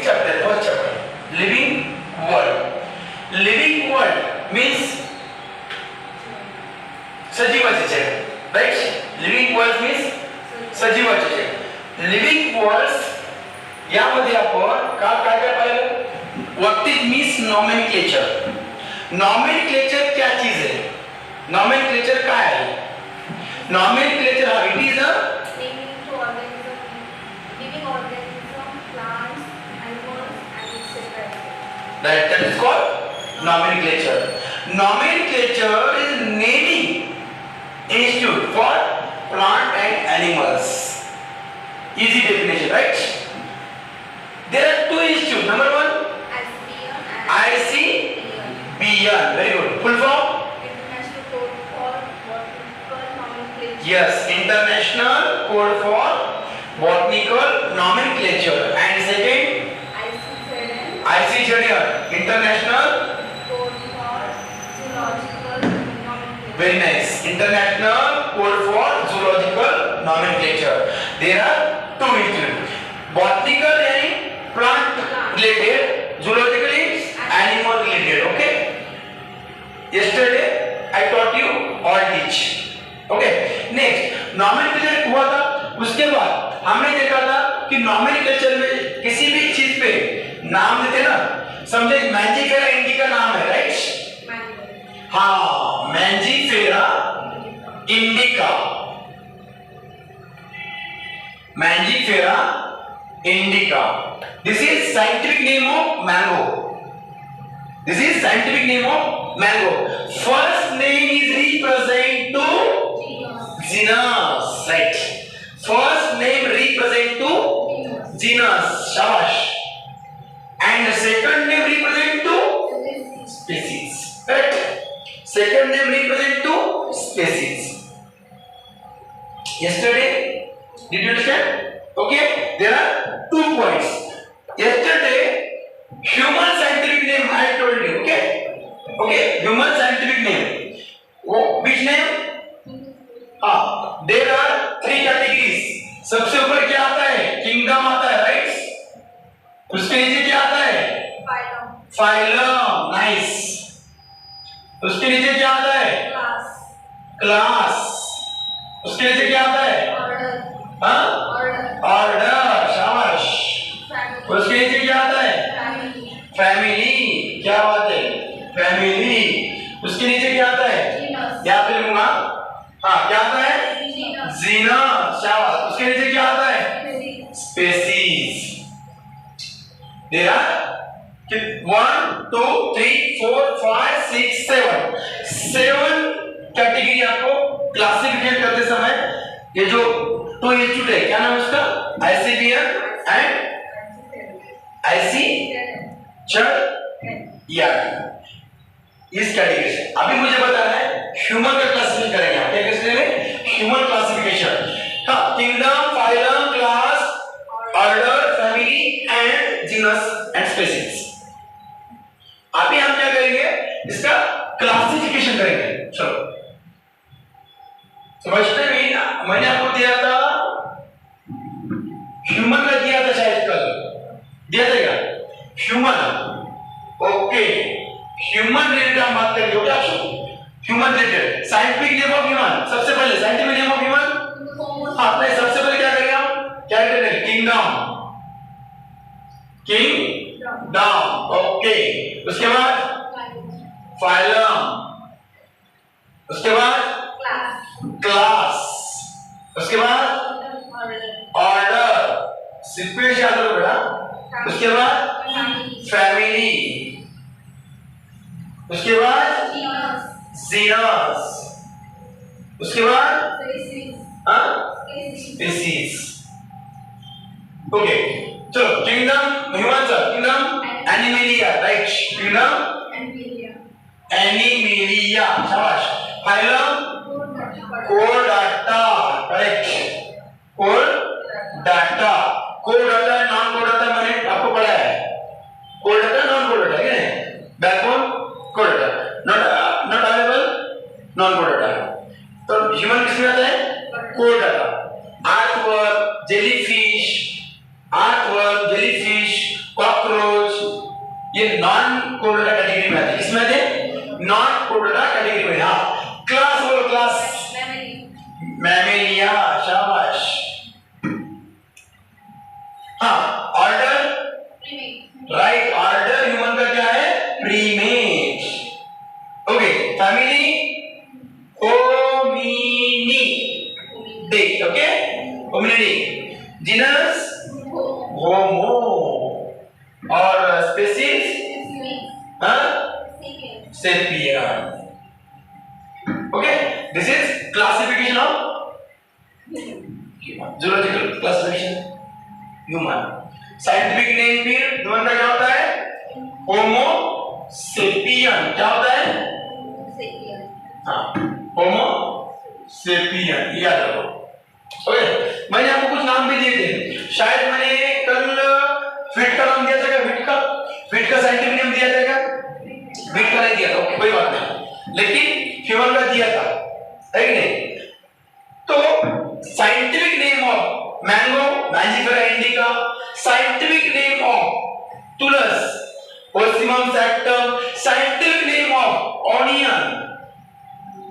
chapter, first chapter, living world. Living world means सजीवाचे जग, right? Living world means सजीवाचे जग. Living worlds यामध्ये आपण काय काय पाहिलं? What it means nomenclature. Nomenclature क्या चीज है? Nomenclature काय है? Nomenclature it is a living organism, plants, animals, and etc. that is called nomenclature. Nomenclature is naming institute for plant and animals. Easy definition, right? There are two institutes. Number one, ICBN. Very good. Full form? International Code for Botanical Nomenclature. Yes, International Code for Botanical Nomenclature. And second, ICZN. International Code for Zoological Nomenclature. Very nice. International Code for Zoological Nomenclature. There are two institutes. Botanical and plant related, zoological is animal related. Okay. Yesterday I taught you all teach. Okay. Next, nomenclature हुआ था. उसके बाद हमने देखा था कि nomenclature में किसी भी चीज पे नाम देते ना. समझे मैंजीफेरा इंडिका नाम है, राइट? हाँ, Mangifera indica. Mangifera indica. This is scientific name of mango. This is scientific name of mango. First name is represent to genus, right? First name represent to genus. Shabash. And second name represent to species. Correct? Second name represent to species. Yesterday, did you understand? Okay, there are 2 points. Yesterday, human scientific name I told you. Okay, human scientific name. Which name? There are 3 categories. सबसे ऊपर क्या आता है? Kingdom आता है, right? उसके नीचे क्या आता है? Phylum. Nice. उसके नीचे क्या आता है? Class. उसके नीचे क्या आता है? Order. शाबाश. उसके नीचे क्या आता है? Family. क्या बात है? Family. उसके नीचे क्या आता है? या फिर लूंगा. क्या आता है? Genus. शाबाश. उसके नीचे क्या आता है? Species. There are 1, 2, 3, 4, 5, 6, 7. 7 कैटेगरी आपको क्लासिफिकेट करते समय ये जो 2 इंस्टीट्यूट है, क्या नाम है उसका? ICBN and ICZN. इस कैटेगरी से अभी मुझे बताना है ह्यूमन का क्लासिफिकेशन करेंगे. आप क्या करेंगे? Human classification. Kingdom, phylum, class, order, family and genus and species. अभी हम क्या करेंगे? इसका क्लासिफिकेशन करेंगे. चलो समझते हैं. मैंने आपको दिया था ह्यूमन का, दिया था शायद कल. दिया था क्या? ह्यूमन. ओके, ह्यूमन रिलेटेड हम बात करेंगे. क्या human related? Scientific name of human. सबसे पहले साइंटिफिक नेम ऑफ ह्यूमन. नहीं, सबसे पहले क्या करेंगे हम? क्या करेंगे? किंगडम. किंगडम. ओके. उसके बाद फाइलम. उसके बाद क्लास. उसके बाद ऑर्डर. सीक्वेंस याद रखो बेटा. उसके बाद फैमिली. उसके बाद जीनस. उसके बाद स्पीशीज. ओके, चलो kingdom human sir. Kingdom Animalia, right? Kingdom Animalia. शाबाश. Phylum कोडाटा, correct. कोडाटा. कोडाटा नॉन कोडाटा मैंने आपको पढ़ा है. कोडाटा नॉन कोडाटा है क्या? बैकबोन कोडाटा. Not available non कोडाटा. तो ह्यूमन किसमें आता है? कोडाटा. Earthworm, jellyfish. आर्थवर्म, जेलीफिश को ये नॉन कोरोडा कैटेगरी में आते हैं। इसमें आते हैं नॉन कोरोडा कैटेगरी में। हाँ, क्लास बोलो, क्लास मैमेलिया, शाबाश। हाँ, ऑर्डर राइट, ऑर्डर ह्यूमन का क्या है? Primate. Okay, family hominidae, okay, hominidae. Genus homo और species sapien. Okay, this is classification of zoological classification human. Scientific name फिर ह्यूमन का क्या होता है? Homo sapien. क्या होता है? हाँ, होमो सेपियन, याद रखो। ओके, मैंने आपको कुछ नाम भी दिए थे, शायद मैंने कल फिट का नाम दिया था क्या? फिट का साइंटिफिक नेम दिया था क्या? फिट का नहीं दिया था, ओके कोई बात नहीं, लेकिन ह्यूमन का दिया था, है कि नहीं? तो scientific name of mango, mangifera indica. Scientific name of tulsi, ocimum sanctum. Scientific name of onion,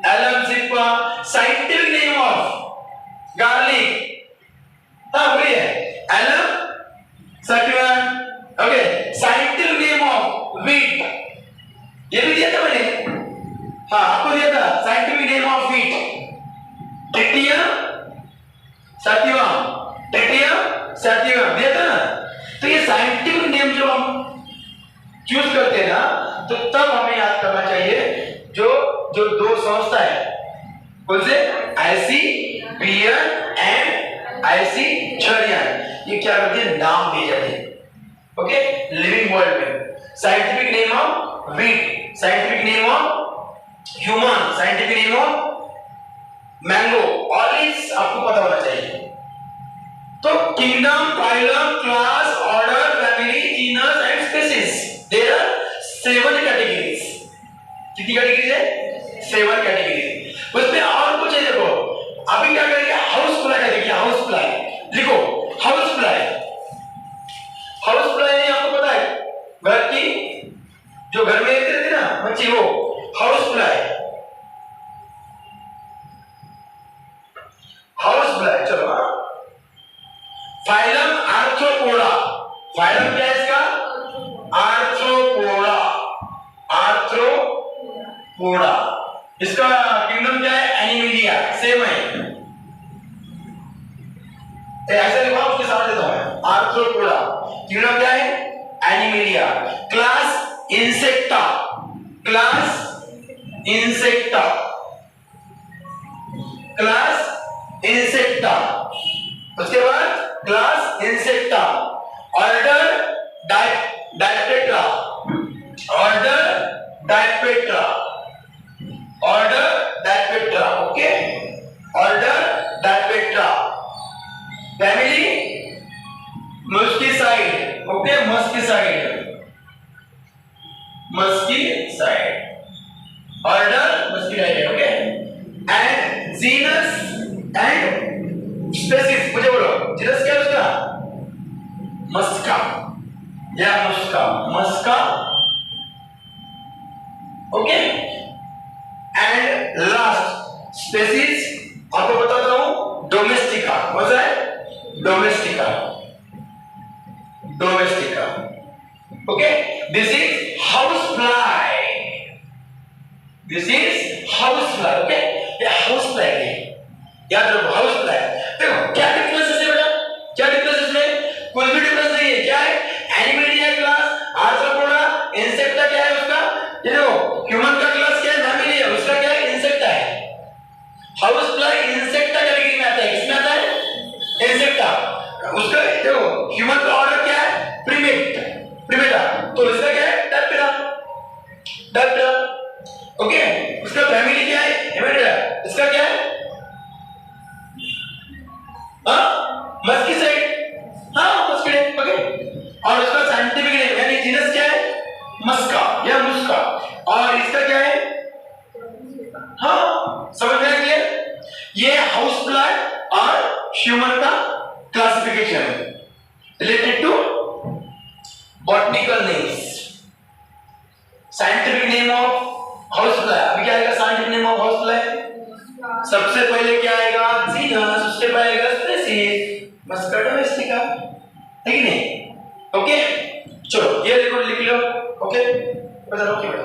allium cepa. Scientific name of garlic, हाँ बोलिए, allium sativum. Okay, scientific name of wheat, ये भी दिया था मैंने, हाँ आपको दिया था scientific name of wheat, triticum sativum, triticum sativum दिया था ना। तो ये साइंटिफिक नेम जो हम चूज करते हैं ना, तो तब हमें याद करना चाहिए जो दो संस्था है, कौन से? ICPN एंड ICCHRIAN, ये क्या करते हैं? नाम दिए जाते हैं, ओके, लिविंग वर्ल्ड में। Scientific name of wheat, scientific name of human, scientific name of mango, all is आपको पता होना चाहिए। तो kingdom, phylum, class, order, family, genus and species, there are 7 categories. कितनी कैटेगरीज है? 7 कैटेगरीज। उसमें और कुछ है, देखो अभी क्या करेंगे? हाउस फ्लाई का देखिए, हाउस फ्लाई लिखो, हाउस फ्लाई। हाउस फ्लाई आपको पता है, घर की जो घर में रहती है ना बच्ची, वो हाउस फ्लाई, हाउस फ्लाई। चलो, फाइलम आर्थ्रोपोडा, फाइलम क्या है इसका? Arthropoda, arthropoda. इसका किंगडम क्या है? एनिमेलिया, सेम है, ऐसे लिखा उसके सामने देता हूं, आर्थ्रोपोडा। किंगडम क्या है? Animalia. Class insecta, class insecta, class insecta. उसके बाद class insecta. Order diptera, order diptera, order diptera, okay, order diptera. Family muscidae, okay, muscidae, muscidae, order muscidae, okay, and genus and species. मुझे बोलो genus क्या है उसका? Musca या musca, musca, okay, and last species आपको बताता हूं, domestica. कौन सा है? Domestica, domestica, okay. This is house fly, this is house fly, okay, ये हाउस फ्लाई है, याद रखो, हाउस फ्लाई। देखो क्या डिफरेंस है बेटा, क्या डिफरेंस है इसमें? कोई भी डिफरेंस नहीं है। क्या है? एनिमेलिया क्लास, आर्थ्रोपोडा, इंसेक्टा क्या है उसका? ये देखो, ह्यूमन का क्लास क्या है? मैमेलिया, उसका क्या है? इंसेक्टा है। हाउस फ्लाई इंसेक्टा कैटेगरी में आता है, किसमें आता है? इंसेक्टा। उसका देखो ह्यूमन का ऑर्डर क्या है? प्रीमेट, प्रीमेटा। तो इसका क्या है? डायपेट्रा, डायपेट्रा, ओके। उसका फैमिली क्या है? हेमेटा। इसका क्या है? मस्किसाइड, हाँ मस्किड, ओके। और उसका साइंटिफिक नेम यानी जीनस क्या है? मस्का या मुस्का। और इसका क्या है? हाँ, समझ में आ गया? ये हाउस फ्लाई और ह्यूमन का classification related to botanical names, scientific name of house fly, अभी क्या आएगा scientific name of house fly? सबसे पहले क्या आएगा जीनस, उसके बाद आएगा स्पीसीज, मस्कर्डो एस्टिका, है कि नहीं? ओके चलो ये लिख लो, ओके बता ओके।